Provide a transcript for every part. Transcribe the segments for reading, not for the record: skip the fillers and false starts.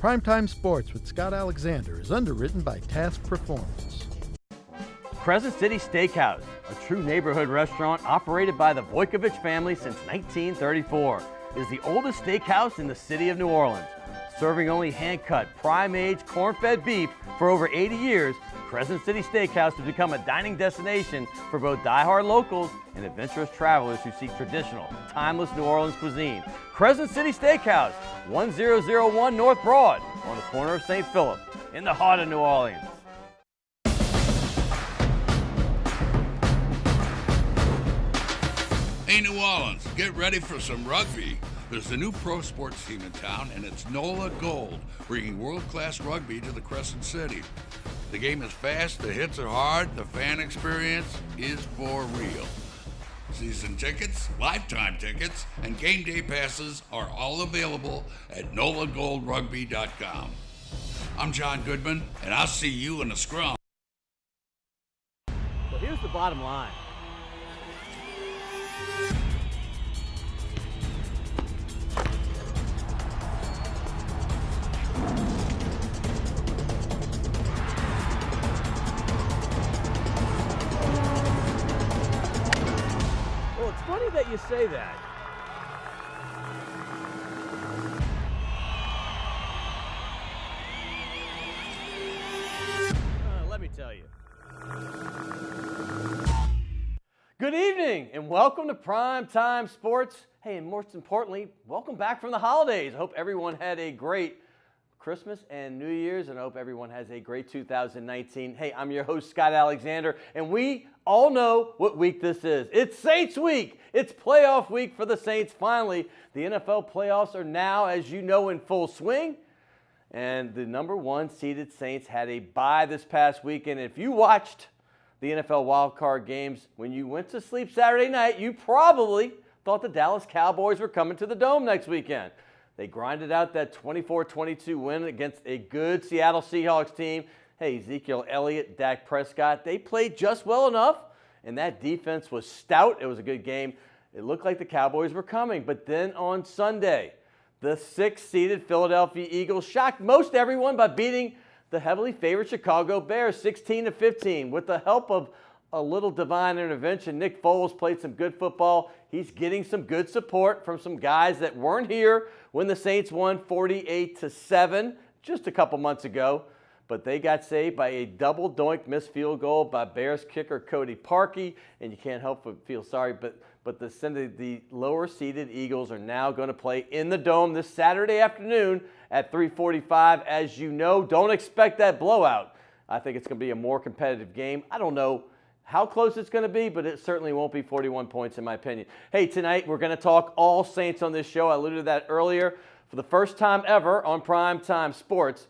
Primetime Sports with Scott Alexander is underwritten by Task Performance. Crescent City Steakhouse, a true neighborhood restaurant operated by the Vojkovic family since 1934, is the oldest steakhouse in the city of New Orleans. Serving only hand-cut, prime-aged, corn-fed beef for over 80 years, Crescent City Steakhouse has become a dining destination for both die-hard locals and adventurous travelers who seek traditional, timeless New Orleans cuisine. Crescent City Steakhouse, 1001 North Broad, on the corner of St. Philip, in the heart of New Orleans. Hey, New Orleans, get ready for some rugby. There's a new pro sports team in town, and it's NOLA Gold, bringing world-class rugby to the Crescent City. The game is fast, the hits are hard, the fan experience is for real. Season tickets, lifetime tickets, and game day passes are all available at nolagoldrugby.com. I'm John Goodman, and I'll see you in the scrum. So here's the bottom line. It's funny that you say that. Let me tell you. Good evening and welcome to Primetime Sports. Hey, and most importantly, welcome back from the holidays. I hope everyone had a great Christmas and New Year's, and I hope everyone has a great 2019. Hey, I'm your host, Scott Alexander, and we all know what week this is. It's Saints Week. It's playoff week for the Saints. Finally, the NFL playoffs are now, as you know, in full swing, and the number one seeded Saints had a bye this past weekend. If you watched the NFL wildcard games when you went to sleep Saturday night, you probably thought the Dallas Cowboys were coming to the Dome next weekend. They grinded out that 24-22 win against a good Seattle Seahawks team. Hey, Ezekiel Elliott, Dak Prescott, they played just well enough, and that defense was stout. It was a good game. It looked like the Cowboys were coming. But then on Sunday, the 6th-seeded Philadelphia Eagles shocked most everyone by beating the heavily favored Chicago Bears 16-15. With the help of a little divine intervention, Nick Foles played some good football. He's getting some good support from some guys that weren't here when the Saints won 48-7 just a couple months ago. But they got saved by a double doink missed field goal by Bears kicker Cody Parkey. And you can't help but feel sorry, but the lower-seeded Eagles are now going to play in the Dome this Saturday afternoon at 3:45. As you know, don't expect that blowout. I think it's going to be a more competitive game. I don't know how close it's going to be, but it certainly won't be 41 points in my opinion. Hey, tonight we're going to talk all Saints on this show. I alluded to that earlier. For the first time ever on Primetime Sports,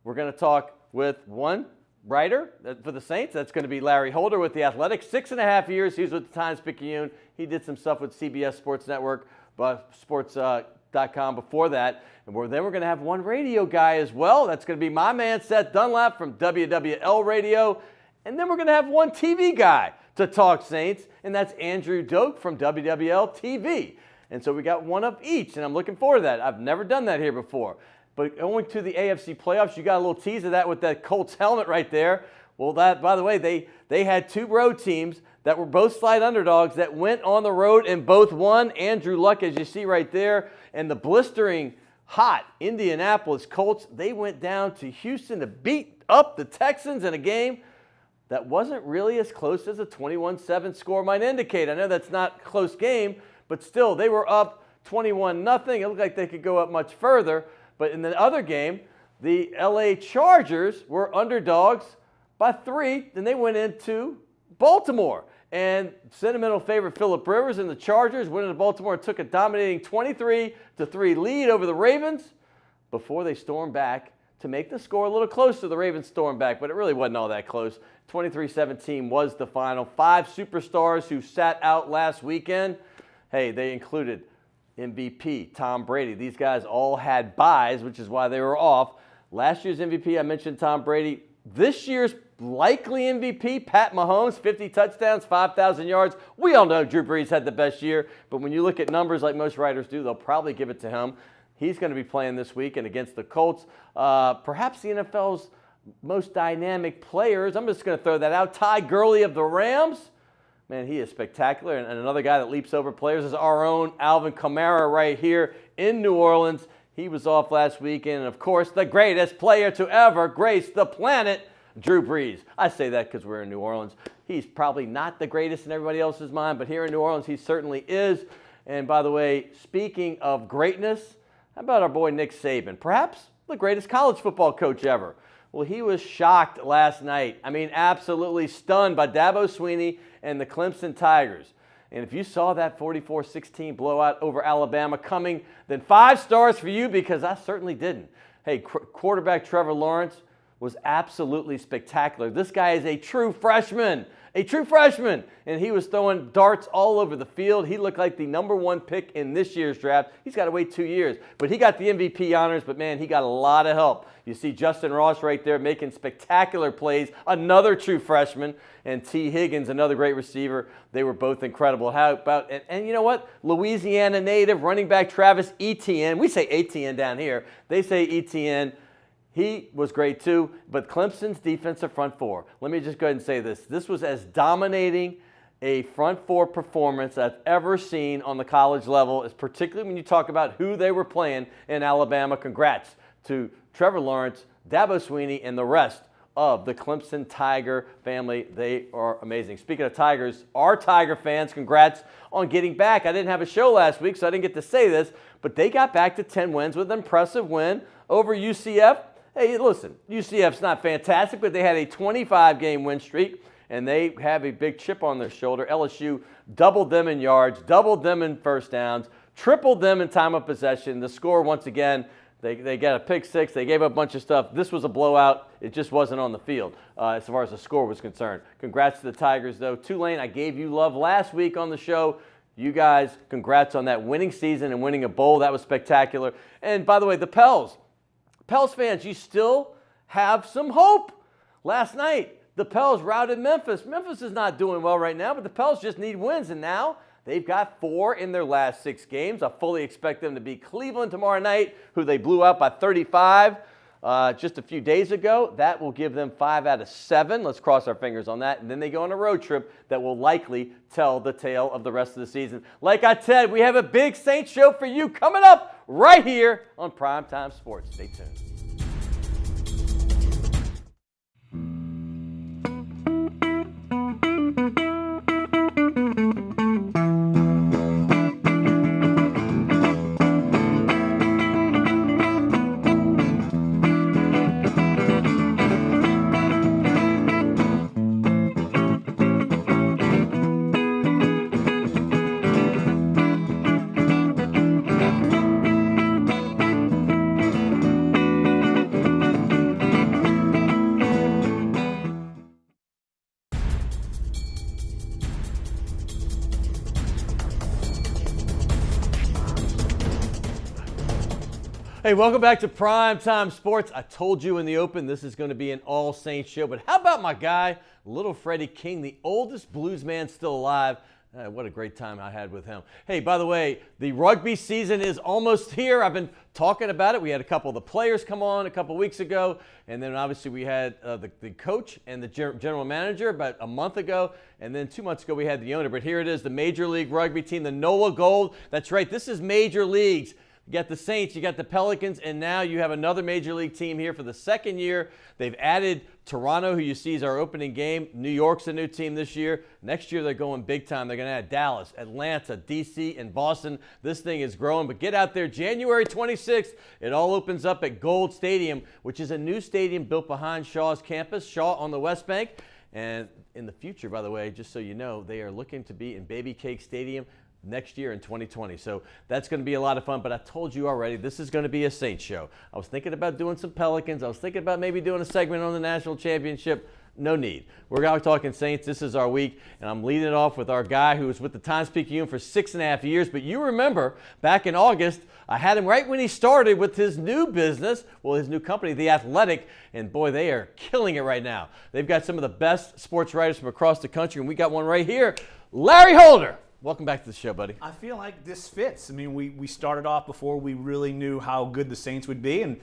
we're going to talk with one writer for the Saints. That's going to be Larry Holder with The Athletic. 6.5 years. He was with the Times-Picayune. He did some stuff with CBS Sports Network, sports.com before that. And then we're going to have one radio guy as well. That's going to be my man, Seth Dunlap from WWL Radio. And then we're going to have one TV guy to talk Saints, and that's Andrew Doak from WWL-TV. And so we got one of each, and I'm looking forward to that. I've never done that here before. But going to the AFC playoffs, you got a little tease of that with that Colts helmet right there. Well, that, by the way, they had two road teams that were both slight underdogs that went on the road and both won. Andrew Luck, as you see right there, and the blistering hot Indianapolis Colts, they went down to Houston to beat up the Texans in a game that wasn't really as close as a 21-7 score might indicate. I know that's not a close game, but still, they were up 21-0. It looked like they could go up much further. But in the other game, the LA Chargers were underdogs by 3. Then they went into Baltimore. And sentimental favorite Phillip Rivers and the Chargers went into Baltimore and took a dominating 23-3 lead over the Ravens before they stormed back to make the score a little closer. The Ravens stormed back, but it really wasn't all that close. 23-17 was the final. 5 superstars who sat out last weekend. Hey, they included MVP Tom Brady. These guys all had byes, which is why they were off. Last year's MVP, I mentioned Tom Brady. This year's likely MVP, Pat Mahomes, 50 touchdowns, 5,000 yards. We all know Drew Brees had the best year, but when you look at numbers like most writers do, they'll probably give it to him. He's going to be playing this weekend against the Colts. Perhaps the NFL's most dynamic players. I'm just going to throw that out. Ty Gurley of the Rams. Man, he is spectacular. And another guy that leaps over players is our own Alvin Kamara right here in New Orleans. He was off last weekend. And, of course, the greatest player to ever grace the planet, Drew Brees. I say that because we're in New Orleans. He's probably not the greatest in everybody else's mind, but here in New Orleans, he certainly is. And, by the way, speaking of greatness, how about our boy Nick Saban? Perhaps the greatest college football coach ever. Well, he was shocked last night. I mean, absolutely stunned by Dabo Swinney and the Clemson Tigers. And if you saw that 44-16 blowout over Alabama coming, then 5 stars for you, because I certainly didn't. Hey, quarterback Trevor Lawrence was absolutely spectacular. This guy is a true freshman, and he was throwing darts all over the field. He looked like the #1 pick in this year's draft. He's got to wait 2 years, but he got the MVP honors, but man, he got a lot of help. You see Justin Ross right there making spectacular plays, another true freshman, and T. Higgins, another great receiver. They were both incredible. How about, and you know what? Louisiana native running back Travis Etienne. We say Etienne down here. They say Etienne. He was great too, but Clemson's defensive front four, let me just go ahead and say this. This was as dominating a front four performance I've ever seen on the college level, is particularly when you talk about who they were playing in Alabama. Congrats to Trevor Lawrence, Dabo Swinney, and the rest of the Clemson Tiger family. They are amazing. Speaking of Tigers, our Tiger fans, congrats on getting back. I didn't have a show last week, so I didn't get to say this, but they got back to 10 wins with an impressive win over UCF. Hey, listen, UCF's not fantastic, but they had a 25-game win streak, and they have a big chip on their shoulder. LSU doubled them in yards, doubled them in first downs, tripled them in time of possession. The score, once again, they got a pick six. They gave up a bunch of stuff. This was a blowout. It just wasn't on the field as far as the score was concerned. Congrats to the Tigers, though. Tulane, I gave you love last week on the show. You guys, congrats on that winning season and winning a bowl. That was spectacular. And, by the way, the Pels fans, you still have some hope. Last night, the Pels routed Memphis. Memphis is not doing well right now, but the Pels just need wins, and now they've got 4 in their last 6 games. I fully expect them to beat Cleveland tomorrow night, who they blew out by 35 just a few days ago. That will give them 5 out of 7. Let's cross our fingers on that. And then they go on a road trip that will likely tell the tale of the rest of the season. Like I said, we have a big Saints show for you coming up right here on Primetime Sports. Stay tuned. Hey, welcome back to Primetime Sports. I told you in the open this is going to be an all Saints show, but how about my guy, Little Freddie King, the oldest blues man still alive? What a great time I had with him. Hey, by the way, the rugby season is almost here. I've been talking about it. We had a couple of the players come on a couple weeks ago, and then obviously we had the coach and the general manager about a month ago, and then 2 months ago we had the owner. But here it is, the Major League Rugby team, the NOLA Gold. That's right, this is Major Leagues. You got the Saints, you got the Pelicans, and now you have another Major League team here for the second year. They've added Toronto, who you see is our opening game. New York's a new team this year. Next year, they're going big time. They're going to add Dallas, Atlanta, D.C., and Boston. This thing is growing, but get out there. January 26th, it all opens up at Gold Stadium, which is a new stadium built behind Shaw's campus, Shaw on the West Bank. And in the future, by the way, just so you know, they are looking to be in Baby Cake Stadium next year in 2020. So that's going to be a lot of fun, but I told you already, this is going to be a Saints show. I was thinking about doing some Pelicans. I was thinking about maybe doing a segment on the national championship. No need. We're going to be talking Saints. This is our week, and I'm leading it off with our guy who was with the Times-Picayune for 6.5 years. But you remember, back in August, I had him right when he started with his new business, well, his new company, The Athletic, and boy, they are killing it right now. They've got some of the best sports writers from across the country, and we got one right here, Larry Holder. welcome back to the show, buddy. I feel like this fits. I mean, we started off before we really knew how good the Saints would be, and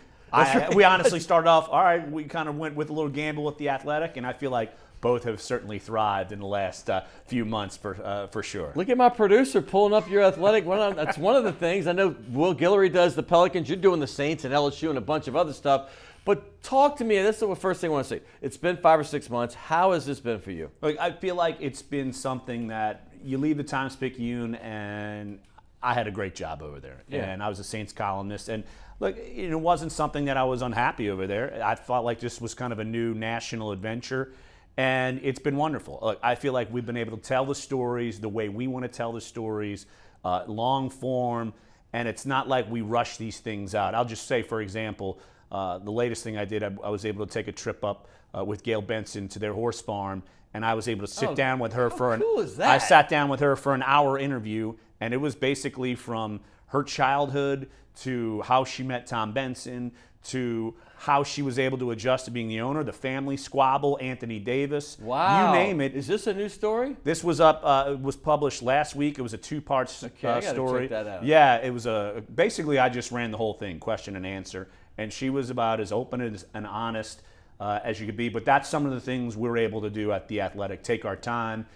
we honestly started off, all right, we kind of went with a little gamble with the Athletic, and I feel like both have certainly thrived in the last few months for sure. Look at my producer pulling up your Athletic. That's one of the things. I know Will Guillory does the Pelicans. You're doing the Saints and LSU and a bunch of other stuff. But talk to me. This is the first thing I want to say. It's been 5 or 6 months. How has this been for you? Look, I feel like it's been something that you leave the Times-Picayune, and I had a great job over there. Yeah. And I was a Saints columnist. And look, it wasn't something that I was unhappy over there. I felt like this was kind of a new national adventure. And it's been wonderful. Look, I feel like we've been able to tell the stories the way we want to tell the stories, long form, and it's not like we rush these things out. I'll just say, for example, the latest thing I did, I was able to take a trip up with Gail Benson to their horse farm, and I was able to sit down with her for cool is that? I sat down with her for an hour interview, and it was basically from her childhood to how she met Tom Benson to how she was able to adjust to being the owner, the family squabble, Anthony Davis. Wow. You name it. Is this a new story? This was up. It was published last week. It was a 2-part Okay, I gotta story. check that out. Yeah, it was basically I just ran the whole thing, question and answer, and she was about as open and honest as you could be. But that's some of the things we're able to do at The Athletic. Take our time,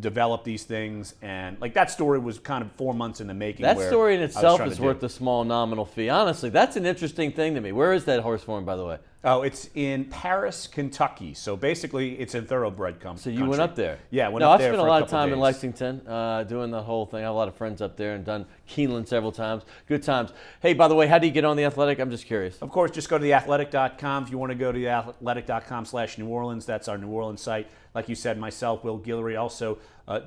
develop these things, and like that story was kind of 4 months in the making. That story in itself is to worth a small nominal fee. Honestly, that's an interesting thing to me. Where is that horse farm, by the way? Oh, it's in Paris, Kentucky. So basically, it's in thoroughbred country. So you went up there? Yeah, I went no, up I've there spent for a lot a of couple time in days. Lexington doing the whole thing. I have a lot of friends up there and done Keeneland several times. Good times. Hey, by the way, how do you get on The Athletic? I'm just curious. Of course, just go to theathletic.com. If you want to go to theathletic.com/New Orleans, that's our New Orleans site. Like you said, myself, Will Guillory, also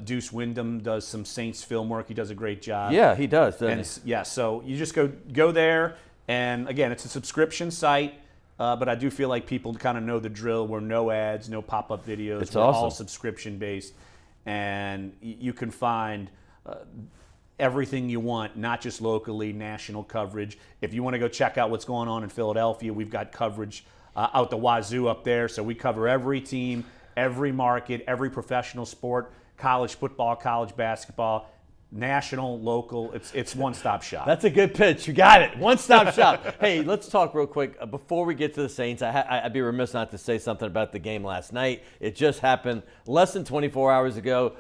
Deuce Wyndham does some Saints film work. He does a great job. Yeah, he does, doesn't he? Yeah, so you just go there, and again, it's a subscription site. But I do feel like people kind of know the drill. We're no ads, no pop-up videos. It's We're awesome. all subscription-based. And you can find everything you want, not just locally, national coverage. If you want to go check out what's going on in Philadelphia, we've got coverage out the wazoo up there. So we cover every team, every market, every professional sport, college football, college basketball, national, local. It's one-stop shop. That's a good pitch. You got it. One-stop shop. Hey, let's talk real quick. Before we get to the Saints, I'd be remiss not to say something about the game last night. It just happened less than 24 hours ago.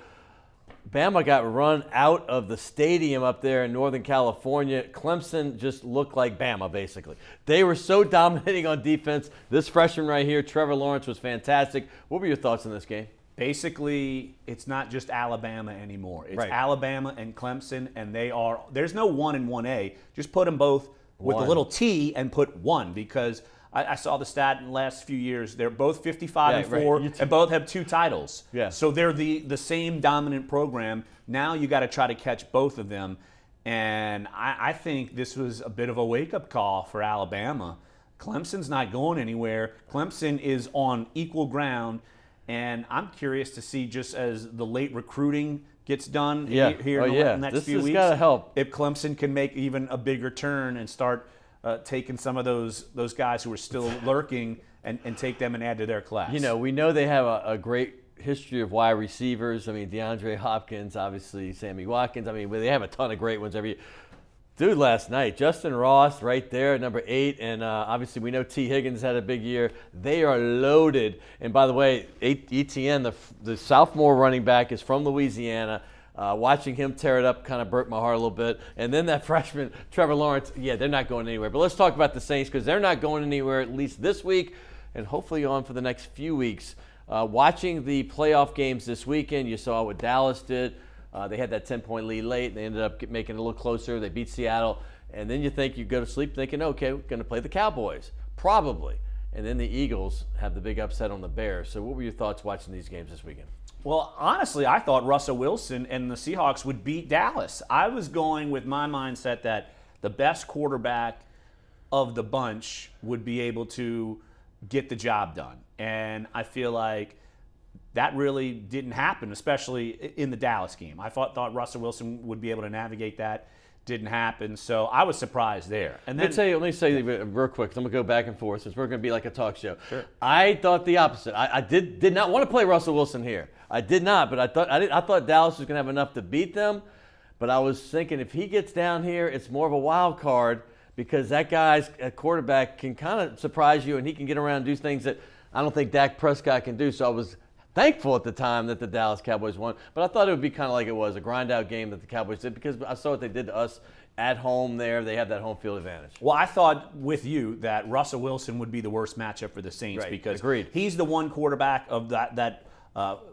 Bama got run out of the stadium up there in Northern California. Clemson just looked like Bama, basically. They were so dominating on defense. This freshman right here, Trevor Lawrence, was fantastic. What were your thoughts on this game? Basically, it's not just Alabama anymore. It's Right. Alabama and Clemson, and there's no 1 and 1A. Just put them both with One. a little T and put 1, because I saw the stat in the last few years. They're both 55-4 right. and both have 2 titles. Yeah. So they're the same dominant program. Now you got to try to catch both of them. And I think this was a bit of a wake-up call for Alabama. Clemson's not going anywhere. Clemson is on equal ground. And I'm curious to see, just as the late recruiting gets done here in the next this few has weeks, gotta help. if Clemson can make even a bigger turn and start taking some of those guys who are still lurking and take them and add to their class. You know, we know they have a great history of wide receivers. I mean, DeAndre Hopkins, obviously Sammy Watkins. I mean, they have a ton of great ones every year. Dude, last night, Justin Ross right there at number 8, and obviously we know T. Higgins had a big year. They are loaded. And by the way, Etienne, the sophomore running back, is from Louisiana. Watching him tear it up kind of broke my heart a little bit. And then that freshman, Trevor Lawrence, yeah, they're not going anywhere. But let's talk about the Saints, because they're not going anywhere at least this week and hopefully on for the next few weeks. Watching the playoff games this weekend, you saw what Dallas did. They had that 10-point lead late. They ended up making it a little closer. They beat Seattle. And then you go to sleep thinking, okay, we're going to play the Cowboys. Probably. And then the Eagles have the big upset on the Bears. So what were your thoughts watching these games this weekend? Well, honestly, I thought Russell Wilson and the Seahawks would beat Dallas. I was going with my mindset that the best quarterback of the bunch would be able to get the job done. And I feel like that really didn't happen, especially in the Dallas game. I thought Russell Wilson would be able to navigate that. didn't happen. So I was surprised there. And then let me say real quick, 'cause I'm going to go back and forth since we're going to be like a talk show. Sure. I thought the opposite. I did not want to play Russell Wilson here. I did not, but I thought Dallas was going to have enough to beat them. But I was thinking if he gets down here, it's more of a wild card because that guy's quarterback can kind of surprise you and he can get around and do things that I don't think Dak Prescott can do. So I was thankful at the time that the Dallas Cowboys won. But I thought it would be kind of like it was, a grind-out game that the Cowboys did because I saw what they did to us at home there. They have that home field advantage. Well, I thought with you that Russell Wilson would be the worst matchup for the Saints because he's the one quarterback of that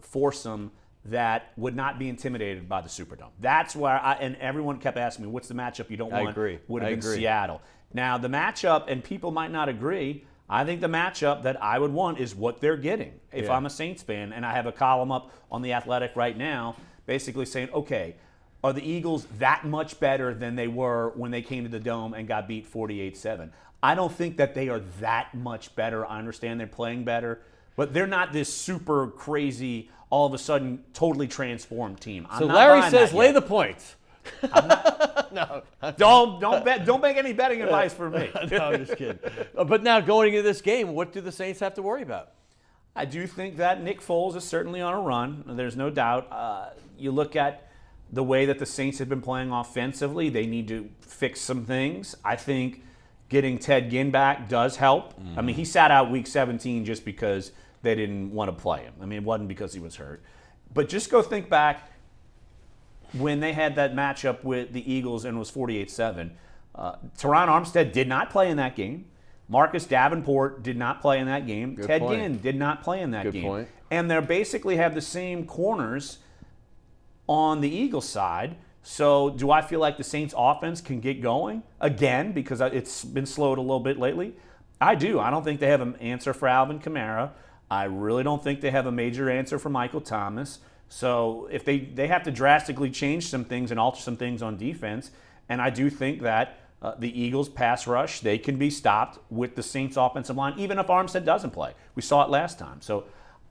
foursome that would not be intimidated by the Superdome. That's where and everyone kept asking me, what's the matchup you don't want? I agree. Would have been Seattle. Now, the matchup, and people might not agree, I think the matchup that I would want is what they're getting if I'm a Saints fan. And I have a column up on The Athletic right now basically saying, okay, are the Eagles that much better than they were when they came to the Dome and got beat 48-7? I don't think that they are that much better. I understand they're playing better, but they're not this super crazy, all of a sudden, totally transformed team. So Larry says, lay the points. No. Don't make any betting advice for me. No, I'm just kidding. But now going into this game, what do the Saints have to worry about? I do think that Nick Foles is certainly on a run. There's no doubt. You look at the way that the Saints have been playing offensively, they need to fix some things. I think getting Ted Ginn back does help. I mean, he sat out Week 17 just because they didn't want to play him. I mean, it wasn't because he was hurt. But just go think back when they had that matchup with the Eagles and it was 48-7. Teron Armstead did not play in that game. Marcus Davenport did not play in that game. Ted Ginn did not play in that game. And they basically have the same corners on the Eagles side. So do I feel like the Saints offense can get going again because it's been slowed a little bit lately? I do. I don't think they have an answer for Alvin Kamara. I really don't think they have a major answer for Michael Thomas. So if they have to drastically change some things and alter some things on defense, and I do think that the Eagles pass rush, they can be stopped with the Saints offensive line, even if Armstead doesn't play. We saw it last time. So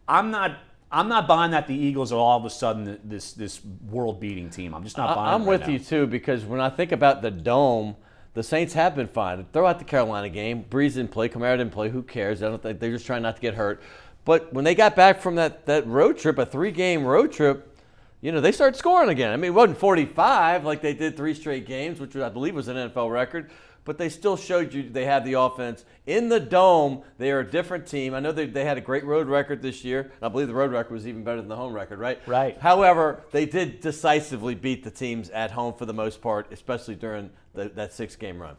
I'm not buying that the Eagles are all of a sudden this world-beating team. I'm just not buying it. I'm with you, too, because when I think about the Dome, the Saints have been fine. Throw out the Carolina game. Breeze didn't play. Kamara didn't play. Who cares? I don't think they're just trying not to get hurt. But when they got back from that road trip, a 3-game road trip, they started scoring again. I mean, it wasn't 45 like they did 3 straight games, which I believe was an NFL record. But they still showed you they have the offense. In the Dome, they are a different team. I know they had a great road record this year. And I believe the road record was even better than the home record, right? Right. However, they did decisively beat the teams at home for the most part, especially during that 6-game run.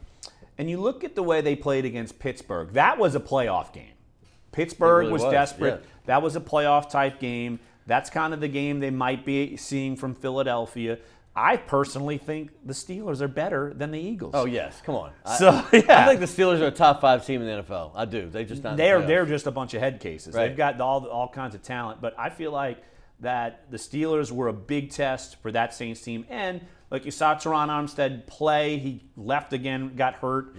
And you look at the way they played against Pittsburgh. That was a playoff game. Pittsburgh really was desperate. Yeah. That was a playoff-type game. That's kind of the game they might be seeing from Philadelphia. I personally think the Steelers are better than the Eagles. Oh, yes. Come on. I think the Steelers are a top 5 team in the NFL. I do. They're just not. They're just a bunch of head cases. Right. They've got all kinds of talent. But I feel like that the Steelers were a big test for that Saints team. And like you saw Teron Armstead play. He left again, got hurt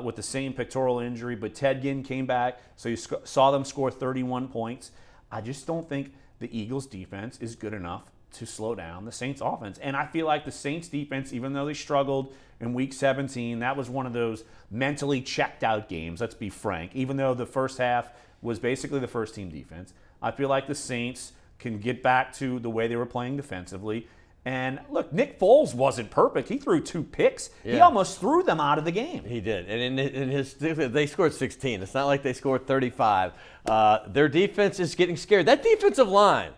with the same pectoral injury. But Ted Ginn came back, so you saw them score 31 points. I just don't think the Eagles' defense is good enough to slow down the Saints' offense. And I feel like the Saints' defense, even though they struggled in Week 17, that was one of those mentally checked-out games, let's be frank. Even though the first half was basically the first-team defense, I feel like the Saints can get back to the way they were playing defensively. And look, Nick Foles wasn't perfect. He threw 2 picks. Yeah. He almost threw them out of the game. He did. And they scored 16. It's not like they scored 35. Their defense is getting scared. That defensive line,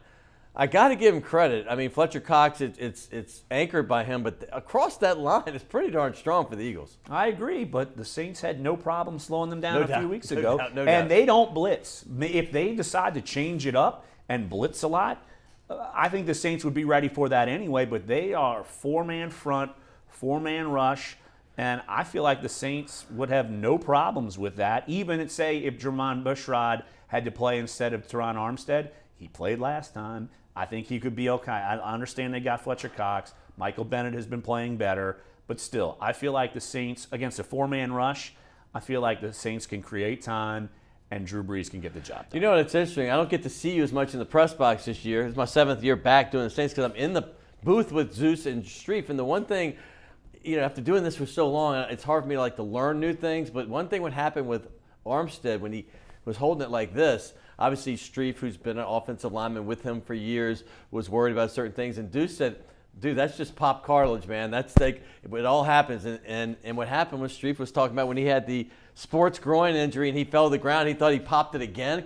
I got to give him credit. I mean, Fletcher Cox, it's anchored by him, but across that line, it's pretty darn strong for the Eagles. I agree, but the Saints had no problem slowing them down a few weeks ago. No doubt. And they don't blitz. If they decide to change it up and blitz a lot, I think the Saints would be ready for that anyway, but they are 4-man front, 4-man rush, and I feel like the Saints would have no problems with that. Even, say, if Jermon Bushrod had to play instead of Teron Armstead, he played last time. I think he could be okay. I understand they got Fletcher Cox. Michael Bennett has been playing better, but still, I feel like the Saints, against a 4-man rush, I feel like the Saints can create time and Drew Brees can get the job done. You know what? It's interesting. I don't get to see you as much in the press box this year. It's my 7th year back doing the Saints because I'm in the booth with Zeus and Streif. And the one thing, after doing this for so long, it's hard for me to learn new things. But one thing would happen with Armstead when he was holding it like this. Obviously, Streif, who's been an offensive lineman with him for years, was worried about certain things. And Deuce said, dude, that's just pop cartilage, man. That's it all happens. And what happened was Streif was talking about when he had the sports groin injury and he fell to the ground, he thought he popped it again.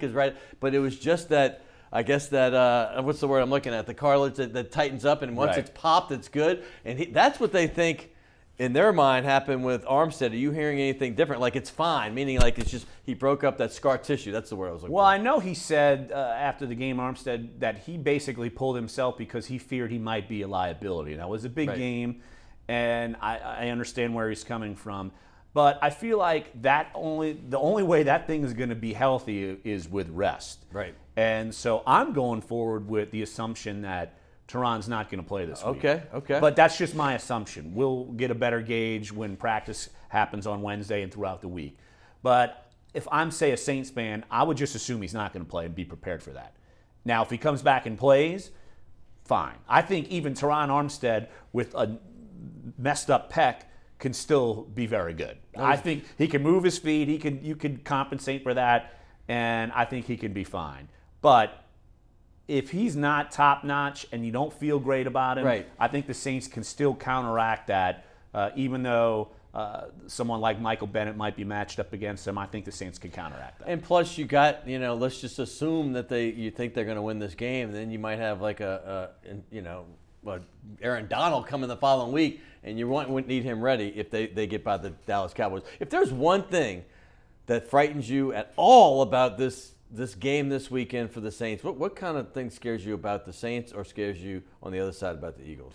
But it was just that, I guess that, what's the word I'm looking at? The cartilage that tightens up, and once it's popped, it's good. And that's what they think in their mind happened with Armstead. Are you hearing anything different? Like it's fine, meaning like it's just he broke up that scar tissue. That's the word I was looking for. Well, I know he said after the game, Armstead, that he basically pulled himself because he feared he might be a liability. That was a big game, and I understand where he's coming from. But I feel like the only way that thing is going to be healthy is with rest. Right. And so I'm going forward with the assumption that Teron's not going to play this week. Okay. But that's just my assumption. We'll get a better gauge when practice happens on Wednesday and throughout the week. But if I'm, say, a Saints fan, I would just assume he's not going to play and be prepared for that. Now, if he comes back and plays, fine. I think even Teron Armstead with a messed up pec can still be very good. I think he can move his feet. You could compensate for that, and I think he can be fine. But if he's not top-notch and you don't feel great about him, I think the Saints can still counteract that, even though someone like Michael Bennett might be matched up against him. I think the Saints can counteract that. And plus, you got, let's just assume that you think they're going to win this game, and then you might have like Aaron Donald come in the following week, and you wouldn't need him ready if they get by the Dallas Cowboys. If there's one thing that frightens you at all about this game this weekend for the Saints, what kind of thing scares you about the Saints or scares you on the other side about the Eagles?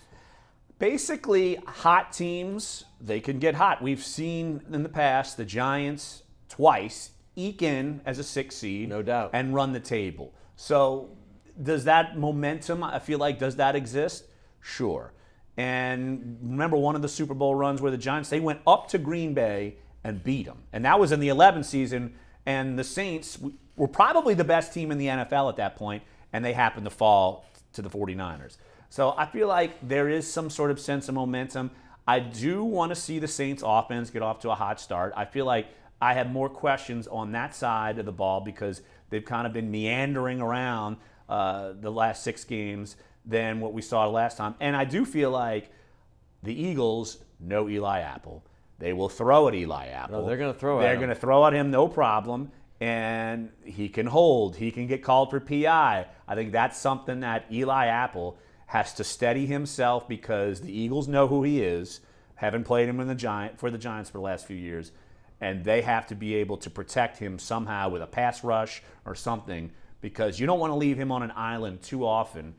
Basically, hot teams, they can get hot. We've seen in the past the Giants twice eke in as a 6 seed. No doubt. And run the table. So does that momentum, I feel like, does that exist? Sure. And remember one of the Super Bowl runs where the Giants, they went up to Green Bay and beat them. And that was in the 11th season, and the Saints were probably the best team in the NFL at that point, and they happened to fall to the 49ers. So I feel like there is some sort of sense of momentum. I do want to see the Saints offense get off to a hot start. I feel like I have more questions on that side of the ball because they've kind of been meandering around the last 6 games than what we saw last time. And I do feel like the Eagles know Eli Apple. They will throw at Eli Apple. No, they're going to throw at him. They're going to throw at him, no problem. And he can hold. He can get called for PI. I think that's something that Eli Apple has to steady himself because the Eagles know who he is, haven't played him for the Giants for the last few years, and they have to be able to protect him somehow with a pass rush or something because you don't want to leave him on an island too often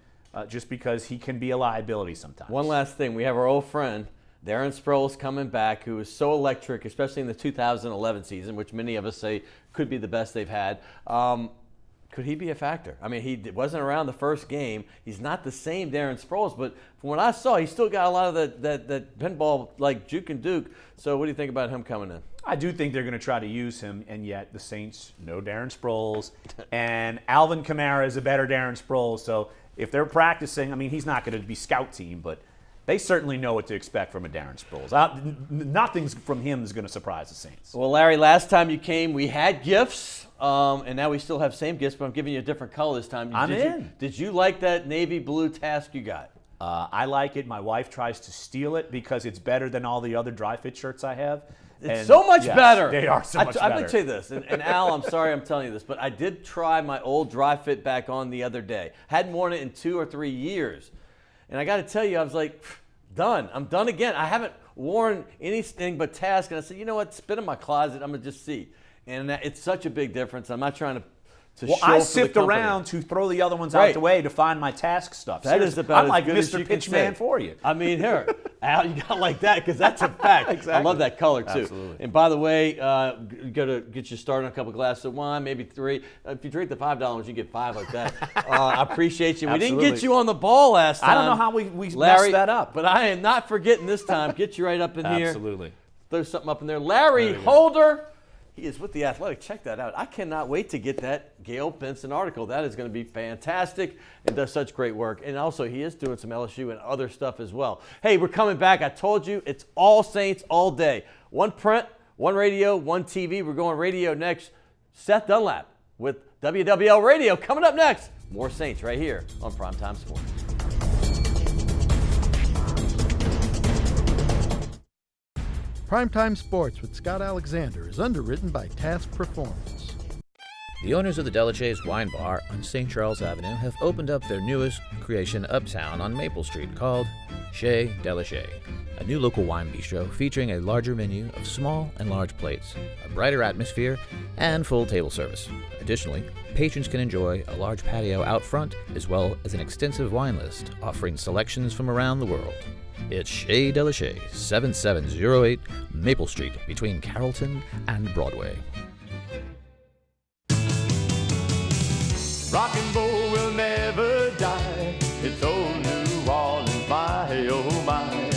just because he can be a liability sometimes. One last thing. We have our old friend, Darren Sproles, coming back, who is so electric, especially in the 2011 season, which many of us say could be the best they've had. Could he be a factor? I mean, he wasn't around the first game. He's not the same Darren Sproles, but from what I saw, he still got a lot of that pinball, like juke and Duke. So what do you think about him coming in? I do think they're going to try to use him, and yet the Saints know Darren Sproles, and Alvin Kamara is a better Darren Sproles. So if they're practicing, I mean, he's not going to be scout team, but they certainly know what to expect from a Darren Sproles. Nothing from him is going to surprise the Saints. Well, Larry, last time you came, we had gifts, and now we still have same gifts, but I'm giving you a different color this time. Did you like that navy blue task you got? I like it. My wife tries to steal it because it's better than all the other dry fit shirts I have. It's so much better. They are so much better. I'm going to say this, and Al, I'm sorry I'm telling you this, but I did try my old dry fit back on the other day. Hadn't worn it in 2 or 3 years. And I got to tell you, I was like, done. I'm done again. I haven't worn anything but task. And I said, you know what? Spit in my closet. I'm going to just see. And it's such a big difference. I'm not trying to well, show I for sift the company. around to throw the other ones out the way to find my task stuff. That is about I'm like as good as you Mr. can Pitchman say. for you. I mean, here, Al, you got like that because that's a fact. Exactly. I love that color, too. Absolutely. And by the way, you got to get you started on a couple glasses of wine, maybe 3. If you drink the $5, you get 5 like that. I appreciate you. We didn't get you on the ball last time. I don't know how we Larry, messed that up. But I am not forgetting this time. Get you right up in here. Absolutely. Throw something up in there. Larry Holder He is with The Athletic. Check that out. I cannot wait to get that Gail Benson article. That is going to be fantastic and does such great work. And also, he is doing some LSU and other stuff as well. Hey, we're coming back. I told you, it's all Saints all day. One print, one radio, one TV. We're going radio next. Seth Dunlap with WWL Radio coming up next. More Saints right here on Primetime Sports. Primetime Sports with Scott Alexander is underwritten by Task Performance. The owners of the Delachaise Wine Bar on St. Charles Avenue have opened up their newest creation uptown on Maple Street called Chez Delachaise, a new local wine bistro featuring a larger menu of small and large plates, a brighter atmosphere, and full table service. Additionally, patrons can enjoy a large patio out front as well as an extensive wine list offering selections from around the world. It's Chez Delachaise, 7708 Maple Street between Carrollton and Broadway. Rock and roll will never die. It's old New Orleans, my oh my.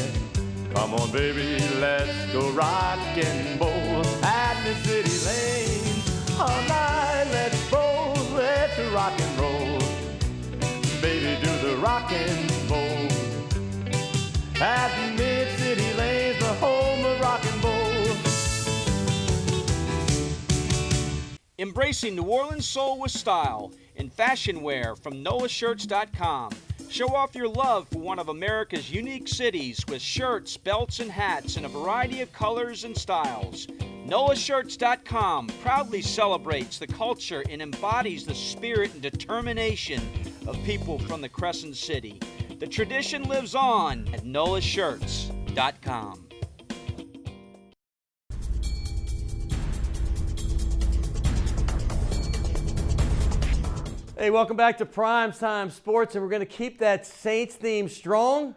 Come on, baby, let's go rock and roll at the city lane. All night, let's roll, let's rock and roll. Baby, do the rock and roll. At the Mid-City Lanes, the home of rock and roll. Embracing New Orleans soul with style in fashion wear from NOLAshirts.com. Show off your love for one of America's unique cities with shirts, belts, and hats in a variety of colors and styles. NOLAshirts.com proudly celebrates the culture and embodies the spirit and determination of people from the Crescent City. The tradition lives on at NOLAshirts.com. Hey, welcome back to Primetime Sports, and we're going to keep that Saints theme strong,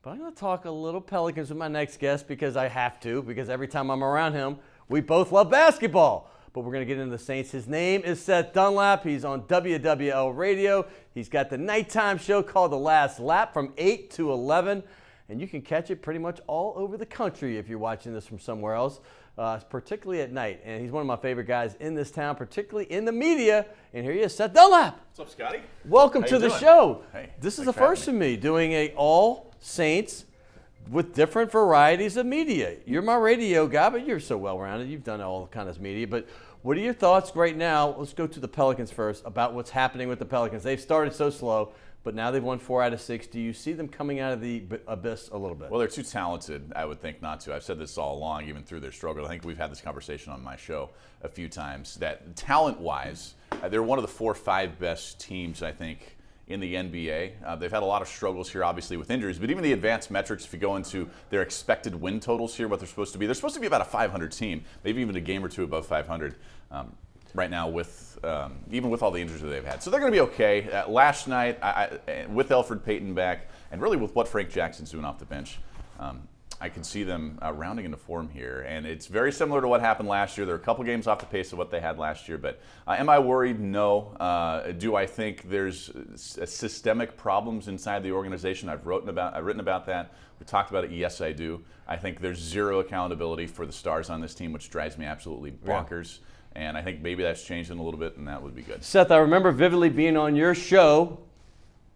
but I'm going to talk a little Pelicans with my next guest because I have to, because every time I'm around him, we both love basketball. But we're going to get into the Saints. His name is Seth Dunlap. He's on WWL Radio. He's got the nighttime show called The Last Lap from 8 to 11, and you can catch it pretty much all over the country if you're watching this from somewhere else. Particularly at night. And he's one of my favorite guys in this town, particularly in the media. And here he is, Seth Dunlap. What's up, Scotty? Welcome to the show. Hey, this is the first for me, doing a all Saints with different varieties of media. You're my radio guy, but you're so well-rounded. You've done all kinds of media. But what are your thoughts right now? Let's go to the Pelicans first, about what's happening with the Pelicans. They've started so slow, but now they've won 4 out of 6. Do you see them coming out of the abyss a little bit? Well, they're too talented, I would think, not to. I've said this all along, even through their struggle. I think we've had this conversation on my show a few times, that talent-wise, they're one of the 4 or 5 best teams, I think, in the NBA. They've had a lot of struggles here, obviously, with injuries, but even the advanced metrics, if you go into their expected win totals here, what they're supposed to be about a 500 team, maybe even a game or two above 500 right now, with even with all the injuries that they've had. So they're going to be okay. Last night, with Elfrid Payton back, and really with what Frank Jackson's doing off the bench, I can see them rounding into form here. And it's very similar to what happened last year. They're a couple games off the pace of what they had last year. But am I worried? No. Do I think there's systemic problems inside the organization? I've written about that. We talked about it. Yes, I do. I think there's zero accountability for the stars on this team, which drives me absolutely bonkers. Yeah. And I think maybe that's changing a little bit, and that would be good. Seth, I remember vividly being on your show,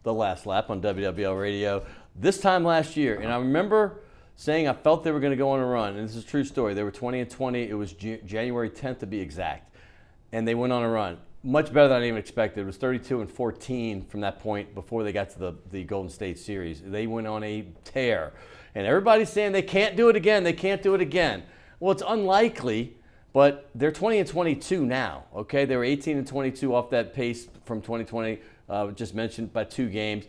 The Last Lap on WWL Radio, this time last year. And I remember saying I felt they were going to go on a run. And this is a true story. They were 20-20. It was January 10th to be exact. And they went on a run. Much better than I even expected. It was 32-14 from that point before they got to the Golden State series. They went on a tear. And everybody's saying they can't do it again. They can't do it again. Well, it's unlikely, but they're 20-22 now. Okay, they were 18-22 off that pace from 2020, just mentioned, by 2 games.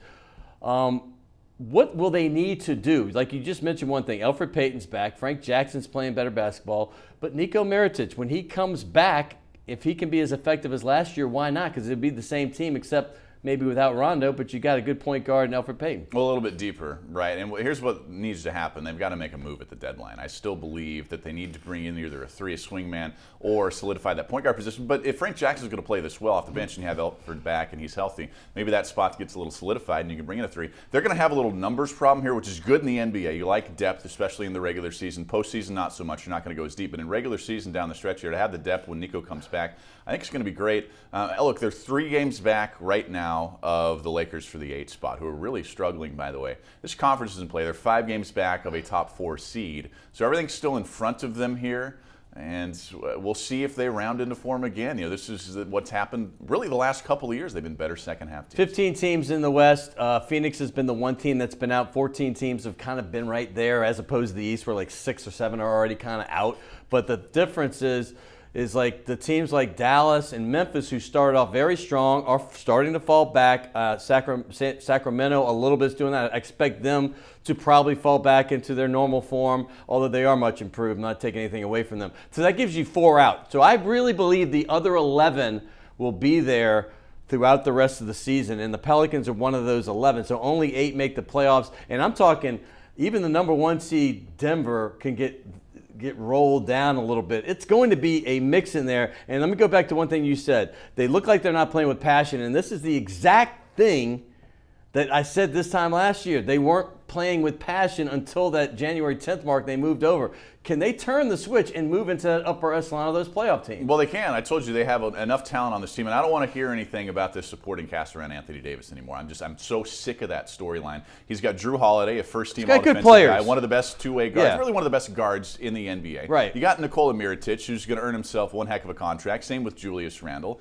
What will they need to do? Like you just mentioned one thing, Elfrid Payton's back, Frank Jackson's playing better basketball, but Nico Mirotic, when he comes back, if he can be as effective as last year, why not? Because it'd be the same team, except maybe without Rondo, but you got a good point guard in Elfrid Payton. Well, a little bit deeper, right? And here's what needs to happen. They've got to make a move at the deadline. I still believe that they need to bring in either a swingman, or solidify that point guard position. But if Frank Jackson's going to play this well off the bench and you have Elfrid back and he's healthy, maybe that spot gets a little solidified and you can bring in a 3. They're going to have a little numbers problem here, which is good in the NBA. You like depth, especially in the regular season. Postseason, not so much. You're not going to go as deep. But in regular season down the stretch here, to have the depth when Nico comes back, I think it's going to be great. Look, they're 3 games back right now of the Lakers for the 8th spot, who are really struggling, by the way. This conference is in play. They're 5 games back of a top 4 seed. So everything's still in front of them here. And we'll see if they round into form again. You know, this is what's happened really the last couple of years. They've been better second half teams. 15 teams in the West. Phoenix has been the one team that's been out. 14 teams have kind of been right there, as opposed to the East, where like 6 or 7 are already kind of out. But the difference is like the teams like Dallas and Memphis, who started off very strong, are starting to fall back. Sacramento a little bit is doing that. I expect them to probably fall back into their normal form, although they are much improved. I'm not taking anything away from them. So that gives you 4 out. So I really believe the other 11 will be there throughout the rest of the season, and the Pelicans are one of those 11. So only 8 make the playoffs, and I'm talking even the number 1 seed Denver can get rolled down a little bit. It's going to be a mix in there. And let me go back to one thing you said. They look like they're not playing with passion, and this is the exact thing that I said this time last year. They weren't playing with passion until that January 10th mark. They moved over. Can they turn the switch and move into that upper echelon of those playoff teams? Well, they can. I told you they have enough talent on this team, and I don't want to hear anything about this supporting cast around Anthony Davis anymore. I'm so sick of that storyline. He's got Drew Holiday, a first-team all-defensive guy, one of the best two-way guards, really one of the best guards in the NBA. Right. You got Nikola Mirotic, who's going to earn himself one heck of a contract. Same with Julius Randle.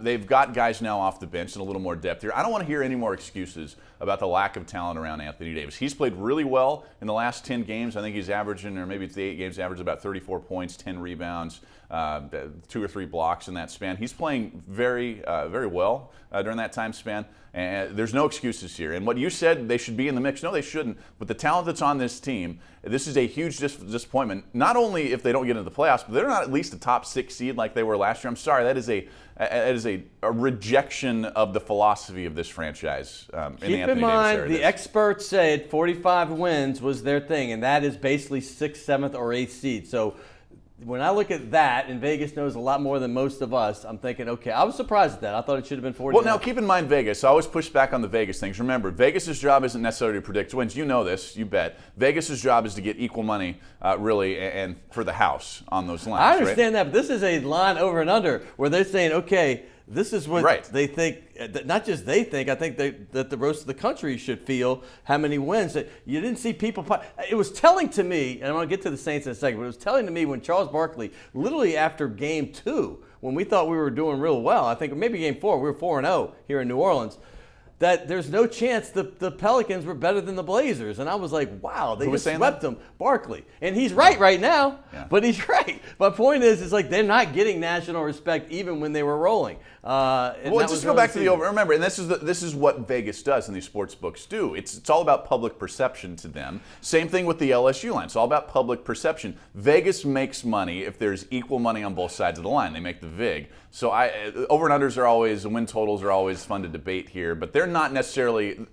They've got guys now off the bench and a little more depth here. I don't want to hear any more excuses about the lack of talent around Anthony Davis. He's played really well in the last 10 games. I think he's averaging, or maybe it's the 8 games, averaged about 34 points, 10 rebounds, 2 or 3 blocks in that span. He's playing very well during that time span. And there's no excuses here. And what you said, they should be in the mix. No, they shouldn't. But the talent that's on this team, this is a huge disappointment. Not only if they don't get into the playoffs, but they're not at least a top 6 seed like they were last year. I'm sorry, that is a rejection of the philosophy of this franchise. Keep in mind, the experts said 45 wins was their thing, and that is basically 6th, 7th, or 8th seed. So when I look at that, and Vegas knows a lot more than most of us, I'm thinking, okay, I was surprised at that. I thought it should have been 49. Well, now keep in mind Vegas. I always push back on the Vegas things. Remember, Vegas's job isn't necessarily to predict wins. You know this, you bet. Vegas's job is to get equal money, really, and for the house on those lines. I understand that, but this is a line over and under where they're saying, okay, this is what they think, not just they think, I think that the rest of the country should feel how many wins. You didn't see people. It was telling to me, and I'm going to get to the Saints in a second, but it was telling to me when Charles Barkley, literally after game 2, when we thought we were doing real well, I think maybe game 4, we were 4-0 here in New Orleans, that there's no chance the Pelicans were better than the Blazers. And I was like, wow, they just swept them. Barkley. And he's right now, but he's right. My point is like they're not getting national respect even when they were rolling. Well, just go back to the over. Remember, and this is what Vegas does and these sports books do. It's all about public perception to them. Same thing with the LSU line. It's all about public perception. Vegas makes money if there's equal money on both sides of the line. They make the VIG. So over and unders are always, and win totals are always fun to debate here, but they're not necessarily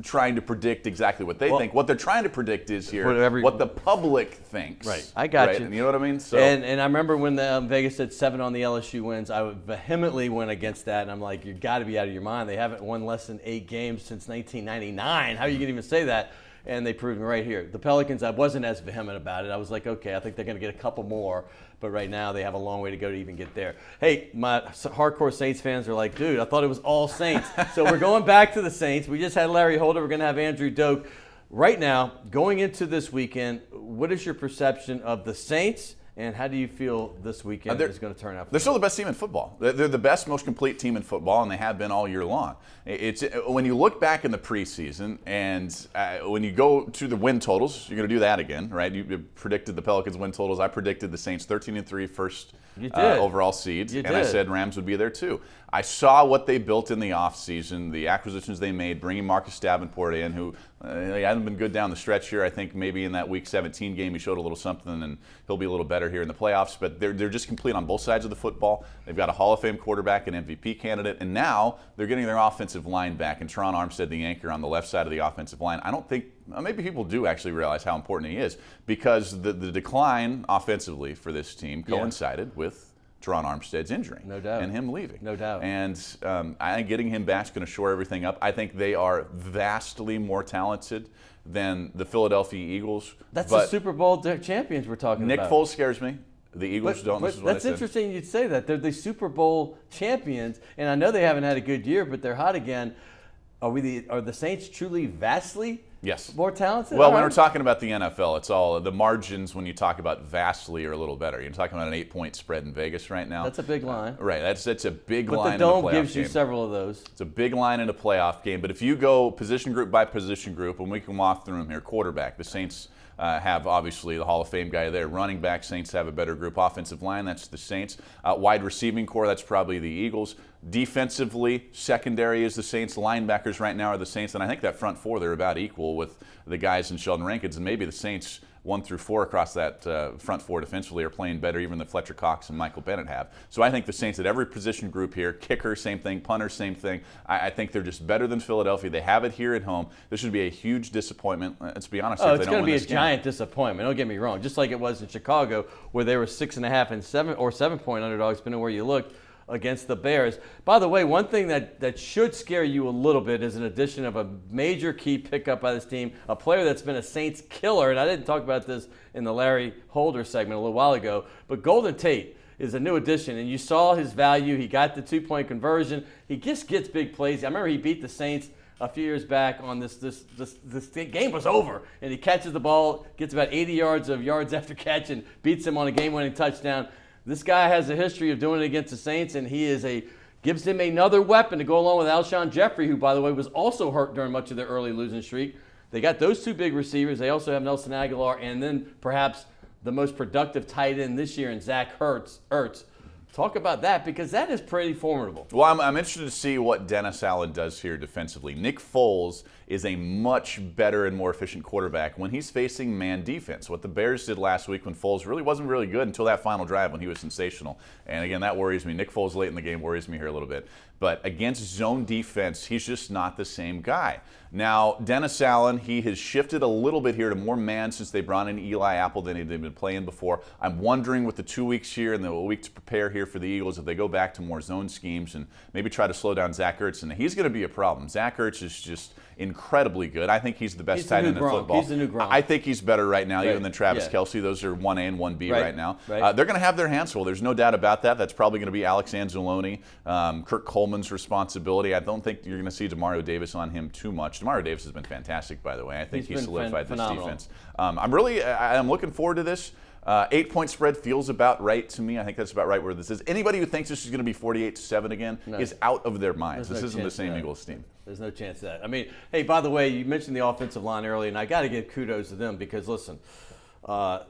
trying to predict exactly what they think. What they're trying to predict is what the public thinks. Right. I got you. You know what I mean? So, and I remember when Vegas said 7 on the LSU wins, I vehemently went against that, and I'm like, you've got to be out of your mind. They haven't won less than 8 games since 1999. How are you going to even say that? And they proved me right here. The Pelicans, I wasn't as vehement about it. I was like, okay, I think they're going to get a couple more. But right now, they have a long way to go to even get there. Hey, my hardcore Saints fans are like, dude, I thought it was all Saints. So we're going back to the Saints. We just had Larry Holder. We're going to have Andrew Doak. Right now, going into this weekend, what is your perception of the Saints? And how do you feel this weekend is going to turn out? They're still the best team in football. They're the best, most complete team in football, and they have been all year long. It's when you look back in the preseason, and when you go to the win totals, you're going to do that again, right? You predicted the Pelicans win totals. I predicted the Saints 13-3 first You did. Overall seed, You and I did. said Rams would be there too. I saw what they built in the offseason, the acquisitions they made, bringing Marcus Davenport in, who he hasn't been good down the stretch here. I think maybe in that Week 17 game he showed a little something, and he'll be a little better here in the playoffs. But they're just complete on both sides of the football. They've got a Hall of Fame quarterback, an MVP candidate, and now they're getting their offensive line back. And Teron Armstead, the anchor on the left side of the offensive line. I don't think, maybe people do actually realize how important he is, because the decline offensively for this team coincided with Teron Armstead's injury. No doubt. And him leaving. No doubt. And I think getting him back is going to shore everything up. I think they are vastly more talented than the Philadelphia Eagles. That's the Super Bowl champions we're talking Nick about. Foles scares me. The Eagles don't. This is what That's I said. interesting you'd say that. They're the Super Bowl champions, and I know they haven't had a good year, but they're hot again. Are the Saints truly vastly more talented? Well, when we're talking about the NFL, it's all the margins. When you talk about vastly, are a little better. You're talking about an 8-point spread in Vegas right now. That's a big line. Right. That's a big but line. The Dome in a playoff gives you game. several of those. It's a big line in a playoff game. But if you go position group by position group, and we can walk through them here, quarterback, the Saints have obviously the Hall of Fame guy there. Running back, Saints have a better group. Offensive line, that's the Saints. Wide receiving core, that's probably the Eagles. Defensively, secondary is the Saints. Linebackers right now are the Saints. And I think that front four, they're about equal with the guys in Sheldon Rankins. And maybe the Saints 1 through 4 across that front four defensively are playing better even than Fletcher Cox and Michael Bennett have. So I think the Saints at every position group here, kicker, same thing, punter, same thing. I think they're just better than Philadelphia. They have it here at home. This should be a huge disappointment. Let's be honest. It's going to be a giant disappointment. Don't get me wrong. Just like it was in Chicago, where they were 6.5 and 7-point underdogs, depending on where you look, against the Bears. By the way, one thing that should scare you a little bit is an addition of a major key pickup by this team, a player that's been a Saints killer, and I didn't talk about this in the Larry Holder segment a little while ago, but Golden Tate is a new addition, and you saw his value. He got the 2-point conversion. He just gets big plays. I remember he beat the Saints a few years back on this game was over, and he catches the ball, gets about 80 yards after catch, and beats him on a game-winning touchdown. This guy has a history of doing it against the Saints, and he gives him another weapon to go along with Alshon Jeffrey, who, by the way, was also hurt during much of their early losing streak. They got those two big receivers. They also have Nelson Aguilar, and then perhaps the most productive tight end this year in Zach Ertz. Talk about that, because that is pretty formidable. Well, I'm interested to see what Dennis Allen does here defensively. Nick Foles is a much better and more efficient quarterback when he's facing man defense. What the Bears did last week when Foles really wasn't really good until that final drive when he was sensational. And again, that worries me. Nick Foles late in the game worries me here a little bit. But against zone defense, he's just not the same guy. Now, Dennis Allen, he has shifted a little bit here to more man since they brought in Eli Apple than they've been playing before. I'm wondering with the 2 weeks here and the week to prepare here for the Eagles, if they go back to more zone schemes and maybe try to slow down Zach Ertz. And he's going to be a problem. Zach Ertz is just incredibly good. I think he's the best tight end in football. He's the new Gronk. I think he's better right now even than Travis Kelce. Those are 1A and 1B right now. They're going to have their hands full. There's no doubt about that. That's probably going to be Alex Anzalone, Kirk Coleman's responsibility. I don't think you're going to see Demario Davis on him too much. Demario Davis has been fantastic, by the way. I think he solidified this defense. I'm looking forward to this. 8-point spread feels about right to me. I think that's about right where this is. Anybody who thinks this is going to be 48-7 again is out of their minds. This isn't the same Eagles team. There's no chance of that. I mean, hey, by the way, you mentioned the offensive line earlier, and I got to give kudos to them because, listen,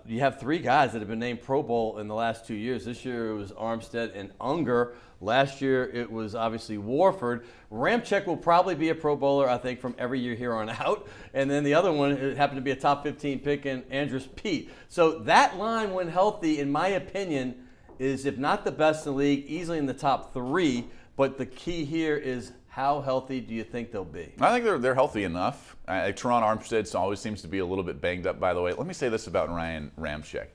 you have 3 guys that have been named Pro Bowl in the last 2 years. This year it was Armstead and Unger. Last year it was obviously Warford. Ramczyk will probably be a Pro Bowler, I think, from every year here on out. And then the other one, it happened to be a top 15 pick in Andrus Peat. So that line, when healthy, in my opinion, is, if not the best in the league, easily in the top 3. But the key here is, how healthy do you think they'll be? I think they're healthy enough. Teron Armstead always seems to be a little bit banged up, by the way. Let me say this about Ryan Ramczyk.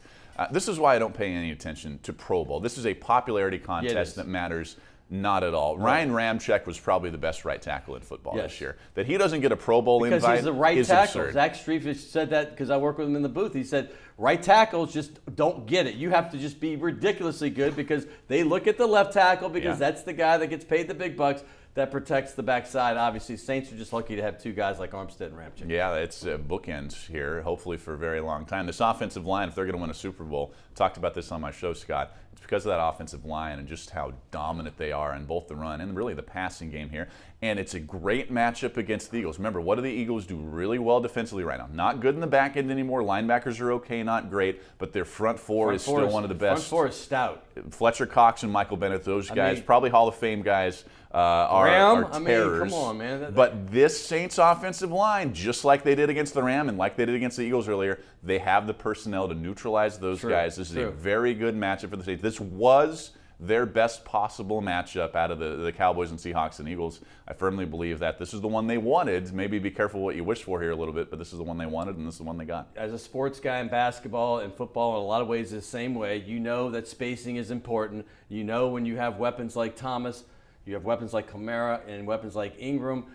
This is why I don't pay any attention to Pro Bowl. This is a popularity contest that matters not at all. Ryan Ramczyk was probably the best right tackle in football this year. That he doesn't get a Pro Bowl invite is absurd. Because he's the right tackle. Zach Strief said that because I work with him in the booth. He said, right tackles just don't get it. You have to just be ridiculously good because they look at the left tackle because that's the guy that gets paid the big bucks. That protects the backside. Obviously, Saints are just lucky to have 2 guys like Armstead and Ramczyk. Yeah, it's bookends here, hopefully for a very long time. This offensive line, if they're going to win a Super Bowl, talked about this on my show, Scott, it's because of that offensive line and just how dominant they are in both the run and really the passing game here. And it's a great matchup against the Eagles. Remember, what do the Eagles do really well defensively right now? Not good in the back end anymore. Linebackers are okay, not great, but their front four is still one of the best. Front four is stout. Fletcher Cox and Michael Bennett, those guys, probably Hall of Fame guys, are terrors. Come on, man. But this Saints offensive line, just like they did against the Ram and like they did against the Eagles earlier, they have the personnel to neutralize those guys. This is a very good matchup for the Saints. This was their best possible matchup out of the Cowboys and Seahawks and Eagles. I firmly believe that this is the one they wanted. Maybe be careful what you wish for here a little bit, but this is the one they wanted, and this is the one they got. As a sports guy in basketball and football, in a lot of ways the same way, you know that spacing is important. You know when you have weapons like Thomas, you have weapons like Kamara and weapons like Ingram,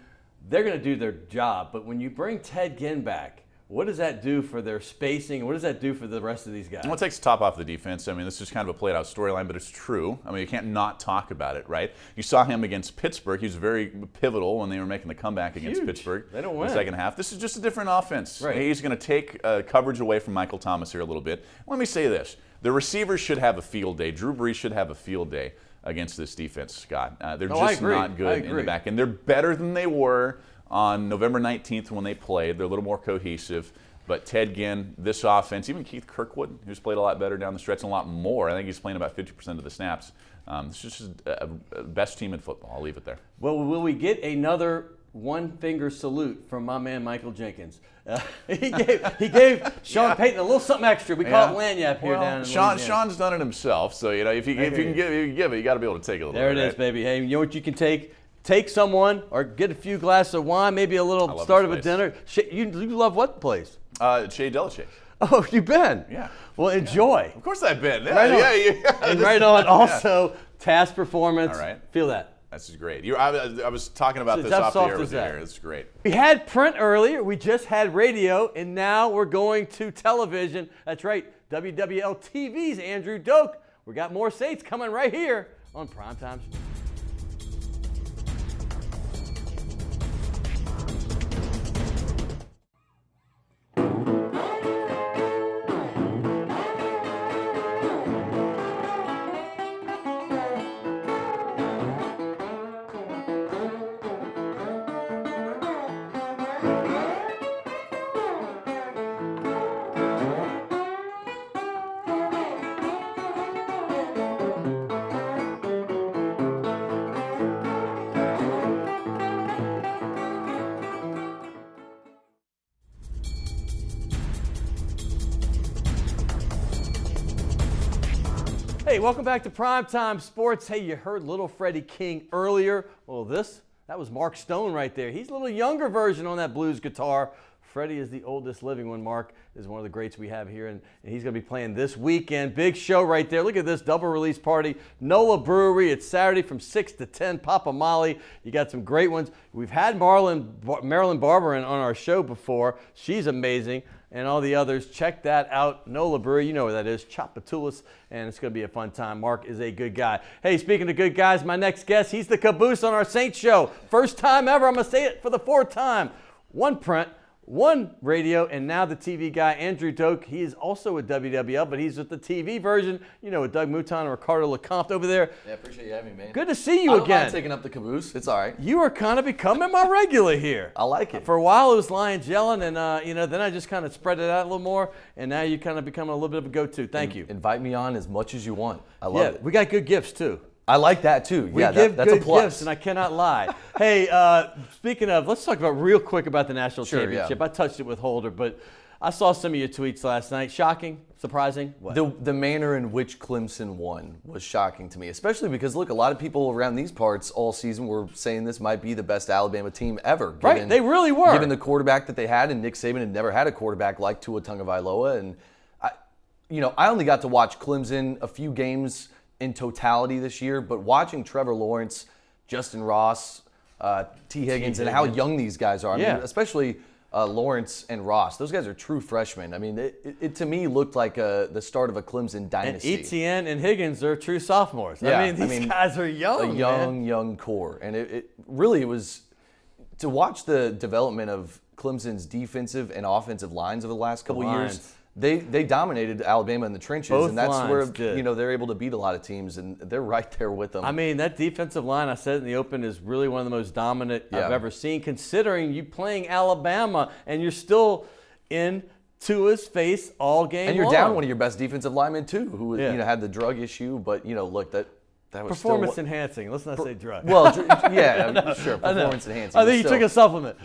they're going to do their job. But when you bring Ted Ginn back, what does that do for their spacing? What does that do for the rest of these guys? Well, it takes the top off the defense. I mean, this is kind of a played-out storyline, but it's true. I mean, you can't not talk about it, right? You saw him against Pittsburgh. He was very pivotal when they were making the comeback against Pittsburgh. They don't in win. the second half. This is just a different offense. Right. He's going to take coverage away from Michael Thomas here a little bit. Let me say this. The receivers should have a field day. Drew Brees should have a field day against this defense, Scott. They're just not good in the back end. They're better than they were on November 19th when they played. They're a little more cohesive. But Ted Ginn, this offense, even Keith Kirkwood, who's played a lot better down the stretch and a lot more. I think he's playing about 50% of the snaps. This is just a best team in football. I'll leave it there. Well, will we get another one-finger salute from my man Michael Jenkins? He gave Sean Payton a little something extra. We call it lanyap here down in Louisiana. Sean's done it himself, so if you can give it, you got to be able to take it a little there bit. There it is, baby. Hey, you know what you can take? Take someone or get a few glasses of wine, maybe a little start of a dinner. You love what place? Shea Delachaise. Oh, you've been? Yeah. Well, enjoy. Of course I've been. Yeah. And right on also, task performance. All right. Feel that. This is great. I was talking about this off the air with you here. It's great. We had print earlier. We just had radio, and now we're going to television. That's right. WLAE-TV's Andrew Doak. We got more Saints coming right here on Primetime Sports. Hey, welcome back to Primetime Sports. Hey, you heard Little Freddie King earlier. Well, that was Mark Stone right there. He's a little younger version on that blues guitar. Freddie is the oldest living one. Mark is one of the greats we have here, and he's going to be playing this weekend. Big show right there. Look at this double release party. NOLA Brewery. It's Saturday from 6 to 10. Papa Molly. You got some great ones. We've had Marilyn Barber on our show before. She's amazing. And all the others, check that out. NOLA Brewery, you know where that is, Chapatulas, and it's going to be a fun time. Mark is a good guy. Hey, speaking of good guys, my next guest, he's the caboose on our Saints show. First time ever, I'm going to say it for the fourth time. One print, one radio, and now the TV guy, Andrew Doak. He is also with WWL, but he's with the TV version, you know, with Doug Mouton and Ricardo LeCompte over there. Yeah, appreciate you having me, man. Good to see you I don't again. mind taking up the caboose. It's all right. You are kind of becoming my regular here. I like it. For a while, it was Lions yelling, and then I just kind of spread it out a little more, and now you kind of become a little bit of a go-to. Thank you. Invite me on as much as you want. I love it. We got good gifts too. I like that too. We yeah, give that's good a plus. gifts, and I cannot lie. Hey, speaking of, let's talk about real quick about the national championship. Yeah. I touched it with Holder, but I saw some of your tweets last night. Shocking, surprising. What? The manner in which Clemson won was shocking to me, especially because, look, a lot of people around these parts all season were saying this might be the best Alabama team ever. Right, they really were. Given the quarterback that they had, and Nick Saban had never had a quarterback like Tua Tagovailoa. And, I only got to watch Clemson a few games in totality this year, but watching Trevor Lawrence, Justin Ross, T. Higgins, and how young these guys are, I mean, especially Lawrence and Ross, those guys are true freshmen. I mean, it to me looked like the start of a Clemson dynasty. And Etienne and Higgins are true sophomores. Yeah, I mean, these guys are young, young core. And it really was, to watch the development of Clemson's defensive and offensive lines over the last couple of years. They dominated Alabama in the trenches, Both and that's where did. they're able to beat a lot of teams, and they're right there with them. I mean, that defensive line, I said it in the open, is really one of the most dominant I've ever seen, considering you playing Alabama and you're still in Tua's face all game And you're long. down one of your best defensive linemen too, who Yeah. had the drug issue. But look, that was Performance still, enhancing. Let's not say drug. Well, yeah, sure, performance enhancing. I think he but took a still, supplement.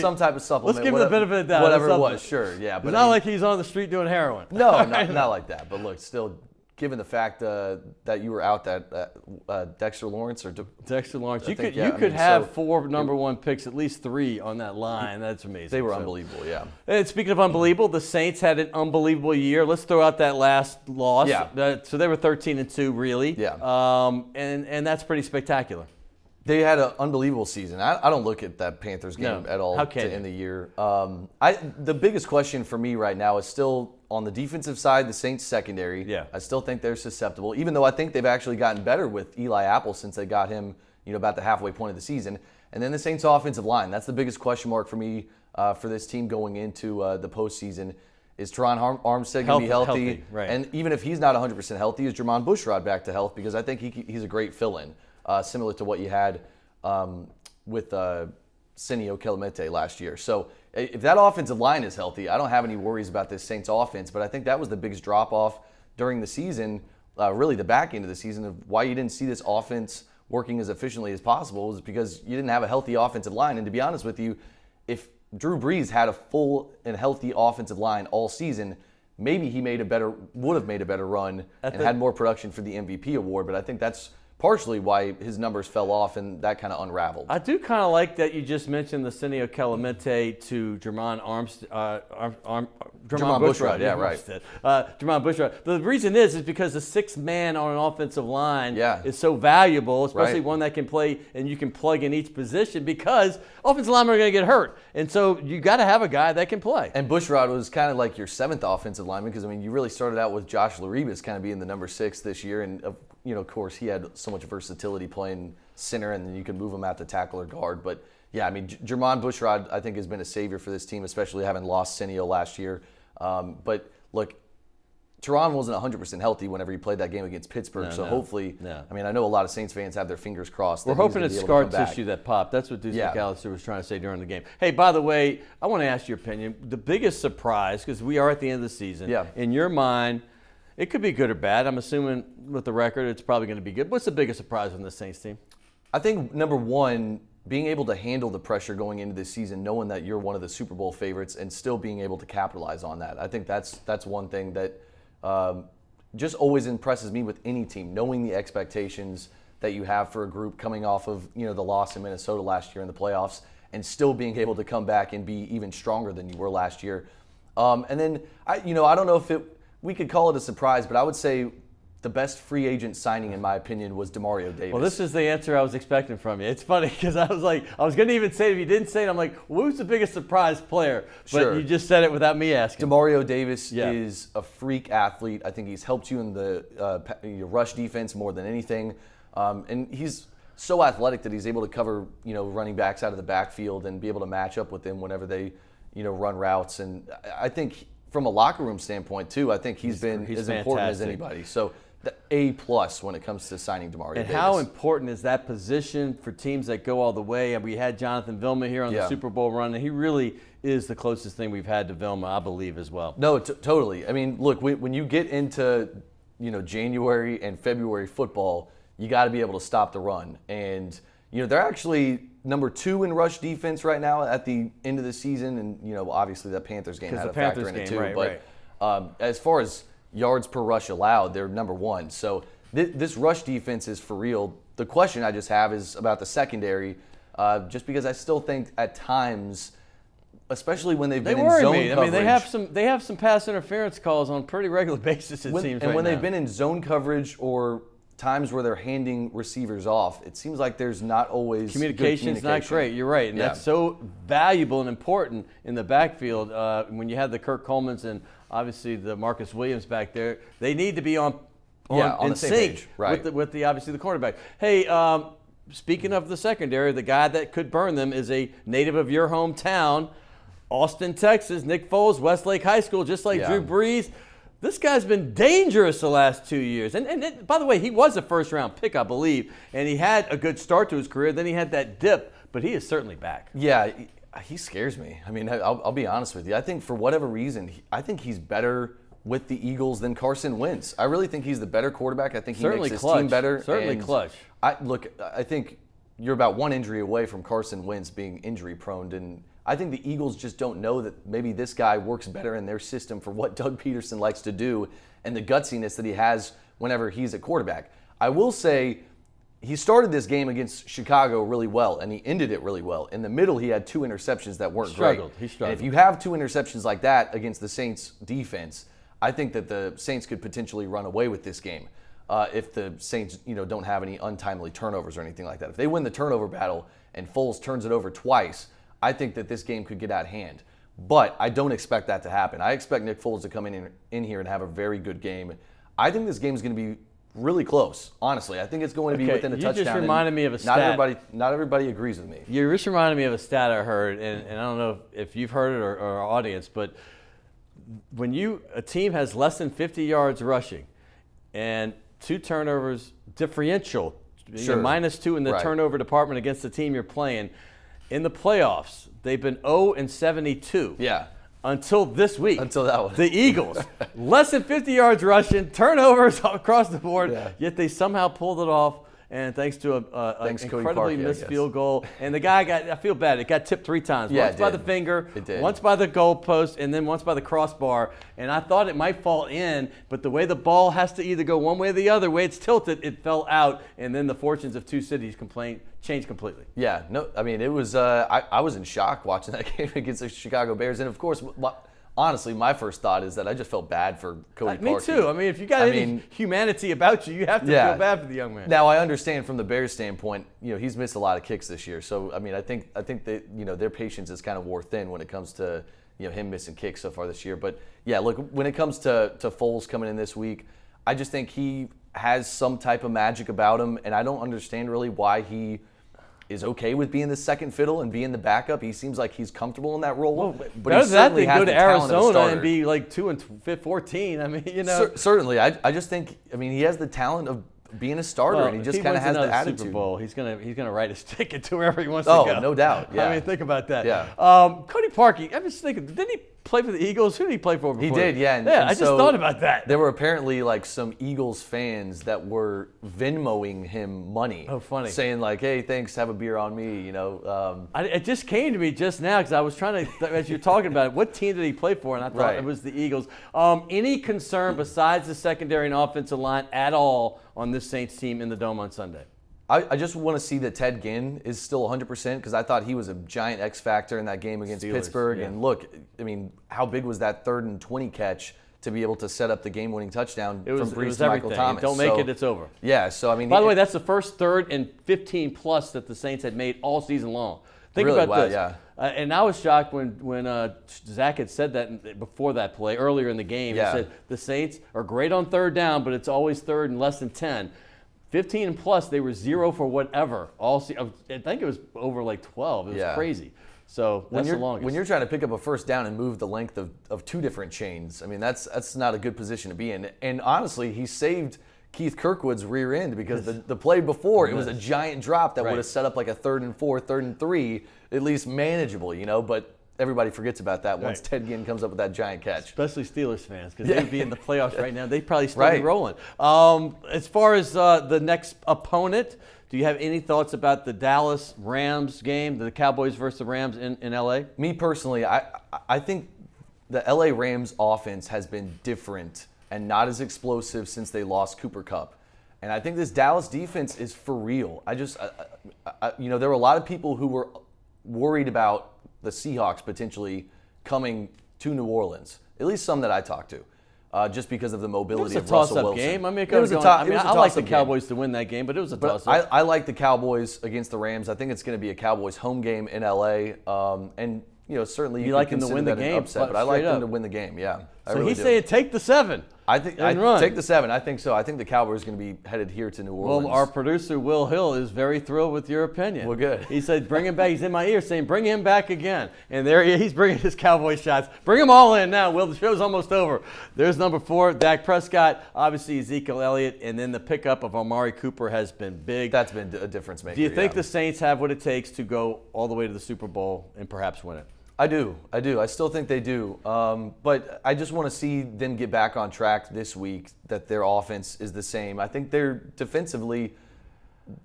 some type of supplement. Let's give him the benefit of the doubt. Whatever it Supplement. was, sure, yeah. But It's not like he's on the street doing heroin. no, not like that. But look, still, given the fact that you were out, that Dexter Lawrence or Dexter Lawrence, you think, could yeah, you I could mean, have so- 4 number 1 picks, at least 3 on that line. That's amazing. they were So- unbelievable, yeah. And speaking of unbelievable, the Saints had an unbelievable year. Let's throw out that last loss. Yeah. So they were 13-2, really. Yeah. And that's pretty spectacular. They had an unbelievable season. I don't look at that Panthers game No. at all How can to you? end the year. The biggest question for me right now is still on the defensive side, the Saints secondary. Yeah. I still think they're susceptible, even though I think they've actually gotten better with Eli Apple since they got him, about the halfway point of the season. And then the Saints offensive line. That's the biggest question mark for me for this team going into the postseason. Is Teron Armstead going to be healthy? Right. And even if he's not 100% healthy, is Jermon Bushrod back to health? Because I think he's a great fill-in, similar to what you had with Sinio Kelemete last year. So if that offensive line is healthy, I don't have any worries about this Saints offense. But I think that was the biggest drop-off during the season, really the back end of the season, of why you didn't see this offense working as efficiently as possible was because you didn't have a healthy offensive line. And to be honest with you, if Drew Brees had a full and healthy offensive line all season, maybe he would have made a better run and had more production for the MVP award. But I think that's partially why his numbers fell off and that kind of unraveled. I do kind of like that you just mentioned the Sinio Kelemete to Jermon Bushrod, yeah, right. Jermon Bushrod. The reason is because the 6th man on an offensive line Yeah. is so valuable, especially Right. one that can play and you can plug in each position because offensive linemen are going to get hurt. And so you got to have a guy that can play. And Bushrod was kind of like your 7th offensive lineman because, you really started out with Josh Laribas kind of being the number 6 this year. And, of course, he had so much versatility playing center, and then you can move him out to tackle or guard. But, yeah, Jermon Bushrod, I think, has been a savior for this team, especially having lost Sinio last year. But, look, Teron wasn't 100% healthy whenever he played that game against Pittsburgh. Hopefully, I know a lot of Saints fans have their fingers crossed. We're hoping it's scar tissue that popped. That's what Deuce McAllister was trying to say during the game. Hey, by the way, I want to ask your opinion. The biggest surprise, because we are at the end of the season, in your mind, it could be good or bad. I'm assuming with the record, it's probably going to be good. What's the biggest surprise on the Saints team? I think, number one, being able to handle the pressure going into this season, knowing that you're one of the Super Bowl favorites and still being able to capitalize on that. I think that's one thing that just always impresses me with any team, knowing the expectations that you have for a group coming off of the loss in Minnesota last year in the playoffs and still being able to come back and be even stronger than you were last year. And then, I don't know if we could call it a surprise, but I would say the best free agent signing, in my opinion, was DeMario Davis. Well, this is the answer I was expecting from you. It's funny because I was going to even say it. If you didn't say it, I'm like, who's the biggest surprise player? But Sure. you just said it without me asking. DeMario Davis is a freak athlete. I think he's helped you in the your rush defense more than anything. And he's so athletic that he's able to cover, running backs out of the backfield and be able to match up with them whenever they, run routes. And I think from a locker room standpoint, too, I think he's been as important as anybody. So the A+ when it comes to signing DeMario Davis. And how important is that position for teams that go all the way? And we had Jonathan Vilma here on the Super Bowl run, and he really is the closest thing we've had to Vilma, I believe, as well. No, totally. I mean, look, when you get into January and February football, you got to be able to stop the run. And they're actually number 2 in rush defense right now at the end of the season, and obviously that Panthers game had a factor in it too. Right. As far as yards per rush allowed, they're number 1. So this rush defense is for real. The question I just have is about the secondary, just because I still think at times, especially when they've been in zone coverage. I mean, they have some pass interference calls on a pretty regular basis. It seems. And when now. they've been in zone coverage or times where they're handing receivers off, it seems like there's not always communication's not great. You're right, and that's so valuable and important in the backfield. When you have the Kirk Colemans and obviously the Marcus Williams back there, they need to be on the same sync page, right? With the obviously the cornerback. Hey, speaking of the secondary, the guy that could burn them is a native of your hometown, Austin, Texas. Nick Foles, Westlake High School, just like Drew Brees. This guy's been dangerous the last 2 years. And by the way, he was a first-round pick, I believe, and he had a good start to his career. Then he had that dip, but he is certainly back. Yeah, He scares me. I mean, I'll be honest with you. I think for whatever reason, I think he's better with the Eagles than Carson Wentz. I really think he's the better quarterback. I think he Certainly makes his clutch. team better. Certainly And clutch. I think you're about one injury away from Carson Wentz being injury prone, and I think the Eagles just don't know that maybe this guy works better in their system for what Doug Peterson likes to do and the gutsiness that he has whenever he's a quarterback. I will say he started this game against Chicago really well, and he ended it really well. In the middle, he had 2 interceptions that weren't great. He struggled. And if you have 2 interceptions like that against the Saints defense, I think that the Saints could potentially run away with this game if the Saints, don't have any untimely turnovers or anything like that. If they win the turnover battle and Foles turns it over twice, I think that this game could get out of hand. But I don't expect that to happen. I expect Nick Foles to come in here and have a very good game. I think this game is going to be really close, honestly. I think it's going to be within a touchdown. You just reminded me of a stat. Not everybody agrees with me. You just reminded me of a stat I heard, and I don't know if you've heard it or our audience, but when a team has less than 50 yards rushing and 2 turnovers differential, Sure. -2 in the Right. turnover department against the team you're playing, in the playoffs, they've been 0-72. Yeah. Until this week. Until that one. The Eagles, less than 50 yards rushing, turnovers across the board, Yeah. yet they somehow pulled it off. And thanks to an Cody incredibly Parkey, I missed guess. field goal. And the guy I feel bad, it got tipped 3 times. Yeah, Once it by did. the finger, It did. once by the goalpost, and then once by the crossbar. And I thought it might fall in, but the way the ball has to either go one way or the other, way it's tilted, it fell out. And then the fortunes of 2 cities changed completely. Yeah, no, I mean, it was, I was in shock watching that game against the Chicago Bears. And of course, honestly, my first thought is that I just felt bad for Cody Parkey. Me too. I mean, if you got any humanity about you, you have to feel bad for the young man. Now, I understand from the Bears' standpoint, he's missed a lot of kicks this year. So, I mean, I think that, their patience is kind of wore thin when it comes to, him missing kicks so far this year. But, yeah, look, when it comes to Foles coming in this week, I just think he has some type of magic about him, and I don't understand really why he is okay with being the second fiddle and being the backup. He seems like he's comfortable in that role. Well, but better than that, they go to the talent of a Arizona starter. and be like 2-14. I mean, Certainly, I just think. I mean, he has the talent of being a starter, and he just kind of has the attitude. Super Bowl, he's gonna write his ticket to wherever he wants to go. Oh, no doubt. Yeah. I mean, think about that. Yeah. Cody Parkey. I'm just thinking, didn't he play for the Eagles? Who did he play for before? He did, yeah. And I just so thought about that. There were apparently like some Eagles fans that were Venmoing him money. Oh, funny. Saying like, "Hey, thanks, have a beer on me." It just came to me just now because I was trying to, as you're talking about it, what team did he play for? And I thought it was the Eagles. Any concern besides the secondary and offensive line at all on this Saints team in the Dome on Sunday? I just want to see that Ted Ginn is still 100% because I thought he was a giant X factor in that game against Pittsburgh. Yeah. And look, I mean, how big was that 3rd and 20 catch to be able to set up the game-winning touchdown from Brees to Michael Thomas? Don't make it, it's over. Yeah, so I mean. By the way, that's the first 3rd and 15 plus that the Saints had made all season long. Think Really? about Wow, this. yeah. And I was shocked when Zach had said that before that play earlier in the game. Yeah. He said the Saints are great on 3rd down, but it's always 3rd and less than 10. 15 and plus, they were 0 for whatever. I think it was over like 12. It was crazy. So that's the longest. When you're trying to pick up a first down and move the length of 2 different chains, I mean, that's not a good position to be in. And honestly, he saved Keith Kirkwood's rear end because the play before, it was a giant drop that would have set up like a 3rd and 4, 3rd and 3, at least manageable, but everybody forgets about that once Ted Ginn comes up with that giant catch. Especially Steelers fans, because they'd be in the playoffs right now. They'd probably still be rolling. As far as the next opponent, do you have any thoughts about the Dallas Rams game, the Cowboys versus the Rams in L.A.? Me personally, I think the L.A. Rams offense has been different and not as explosive since they lost Cooper Kupp. And I think this Dallas defense is for real. There were a lot of people who were worried about the Seahawks potentially coming to New Orleans, at least some that I talked to, just because of the mobility of Russell Wilson. It was a toss-up game. I mean, I like the Cowboys to win that game, but it was a toss-up. I like the Cowboys against the Rams. I think it's going to be a Cowboys home game in L.A. And certainly you like them can to win consider the that an game, upset, but I like them to win the game. Yeah, I So really he's do. saying take the 7. I think and run. take the 7. I think so. I think the Cowboys are going to be headed here to New Orleans. Well, our producer, Will Hill, is very thrilled with your opinion. Well, good. He said, bring him back. He's in my ear saying, bring him back again. And there he's bringing his Cowboy shots. Bring them all in now, Will. The show's almost over. There's number 4, Dak Prescott, obviously Ezekiel Elliott, and then the pickup of Amari Cooper has been big. That's been a difference maker. Do you think yeah. the Saints have what it takes to go all the way to the Super Bowl and perhaps win it? I do. I still think they do. But I just want to see them get back on track this week, that their offense is the same. I think they're defensively,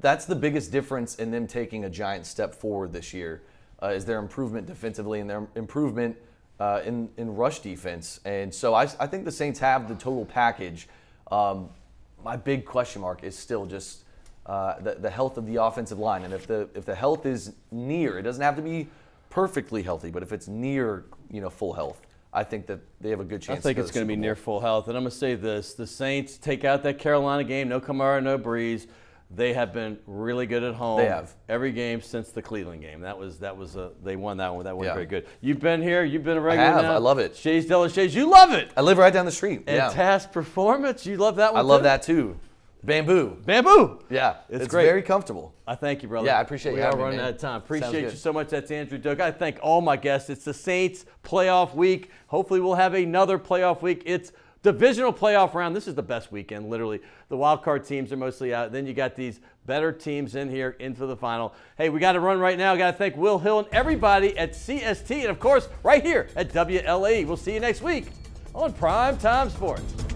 that's the biggest difference in them taking a giant step forward this year, is their improvement defensively and their improvement in rush defense. And so I think the Saints have the total package. My big question mark is still just the health of the offensive line. And if the health is near, it doesn't have to be perfectly healthy, but if it's near, full health, I think that they have a good chance. I think it's going to be near full health. And I'm going to say this: the Saints take out that Carolina game, no Kamara, no Breeze. They have been really good at home. They have every game since the Cleveland game. They won that one. That one Yeah. very good. You've been here. You've been a regular. I have. Now. I love it. Shays de la Shays, you love it. I live right down the street. And yeah. Task Performance, you love that one. I love too? that too. Bamboo. Bamboo. Yeah, It's it's great. very comfortable. I thank you, brother. Yeah, I appreciate you We are having me, running man. out of time. Sounds Appreciate you good. so much. That's Andrew Doak. I thank all my guests. It's the Saints playoff week. Hopefully we'll have another playoff week. It's divisional playoff round. This is the best weekend, literally. The wild card teams are mostly out. Then you got these better teams in here into the final. Hey, we got to run right now. Got to thank Will Hill and everybody at CST, and of course, right here at WLAE. We'll see you next week on Primetime Sports.